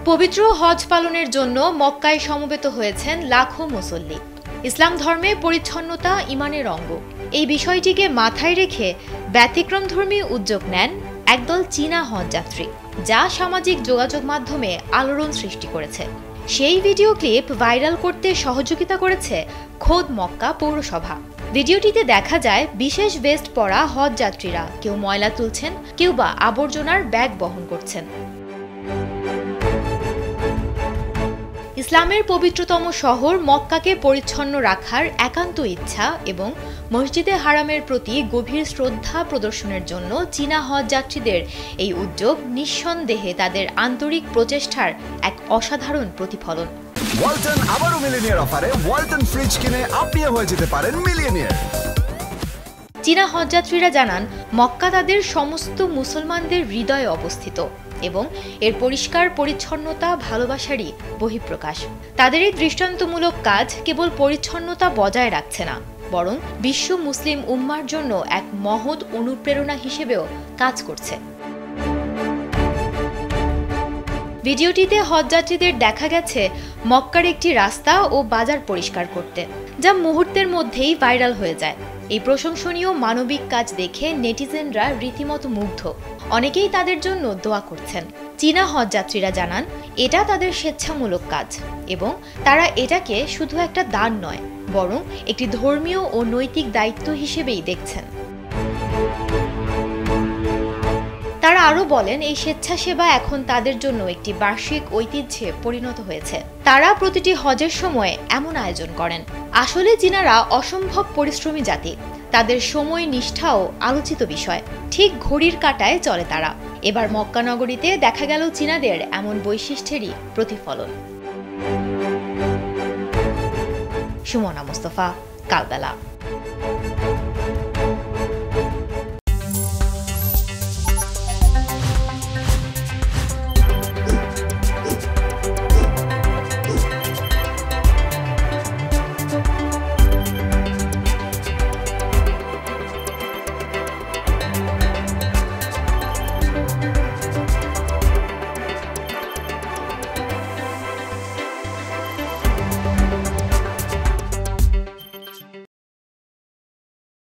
পবিত্র হজ পালনের জন্য মক্কায় সমবেত হয়েছেন লাখো মুসল্লি। ইসলাম ধর্মে পরিচ্ছন্নতা ঈমানের অঙ্গ। এই বিষয়টিকে মাথায় রেখে ব্যতিক্রমধর্মী উদ্যোগ নেন একদল চীনা হজযাত্রী, যা সামাজিক যোগাযোগ মাধ্যমে আলোড়ন সৃষ্টি করেছে। সেই ভিডিও ক্লিপ ভাইরাল করতে সহযোগিতা করেছে খোদ মক্কা পৌরসভা। ভিডিওটিতে দেখা যায় বিশেষ ভেস্ট পরা হজযাত্রীরা কেউ ময়লা তুলছেন, কেউ বা আবর্জনার ব্যাগ বহন করছেন। ইসলামের পবিত্রতম শহর মক্কাকে পরিচ্ছন্ন রাখার একান্ত ইচ্ছা এবং মসজিদে হারামের প্রতি গভীর শ্রদ্ধা প্রদর্শনের জন্য চীনা হজযাত্রীদের এই উদ্যোগ নিঃসন্দেহে তাদের আন্তরিক প্রচেষ্টার এক অসাধারণ প্রতিফলন। ওয়ালটন আবারও মিলিয়নিয়ার অফারে ওয়ালটন ফ্রিজ কিনে আপনিও হয়ে যেতে পারেন মিলিয়নিয়ার। চীনা হজযাত্রীরা জানান, মক্কা তাদের সমস্ত মুসলমানদের হৃদয়ে অবস্থিত এবং এর পরিষ্কার পরিচ্ছন্নতা ভালোবাসারই বহিঃপ্রকাশ। তাদের এই দৃষ্টান্তমূলক কাজ কেবল পরিচ্ছন্নতা বজায় রাখছে না, বরং বিশ্ব মুসলিম উম্মার জন্য এক মহৎ অনুপ্রেরণা হিসেবেও কাজ করছে। ভিডিওটিতে হজযাত্রীদের দেখা গেছে মক্কার একটি রাস্তা ও বাজার পরিষ্কার করতে, যা মুহূর্তের মধ্যেই ভাইরাল হয়ে যায়। এই প্রশংসনীয় মানবিক কাজ দেখে নেটিজেনরা রীতিমতো মুগ্ধ। অনেকেই তাদের জন্য দোয়া করছেন। চীনা হজযাত্রীরা জানান, এটা তাদের স্বেচ্ছামূলক কাজ এবং তারা এটাকে শুধু একটা দান নয়, বরং একটি ধর্মীয় ও নৈতিক দায়িত্ব হিসেবেই দেখছেন। তারা আরও বলেন, এই স্বেচ্ছাসেবা এখন তাদের জন্য একটি বার্ষিক ঐতিহ্যে পরিণত হয়েছে। তারা প্রতিটি হজের সময় এমন আয়োজন করেন। আসলে চীনারা অসম্ভব পরিশ্রমী জাতি। তাদের সময় নিষ্ঠাও আলোচিত বিষয়। ঠিক ঘড়ির কাঁটায় চলে তারা। এবার মক্কা নগরীতে দেখা গেল চীনাদের এমন বৈশিষ্ট্যেরই প্রতিফলন। সুমনা মুস্তফা, কালবেলা।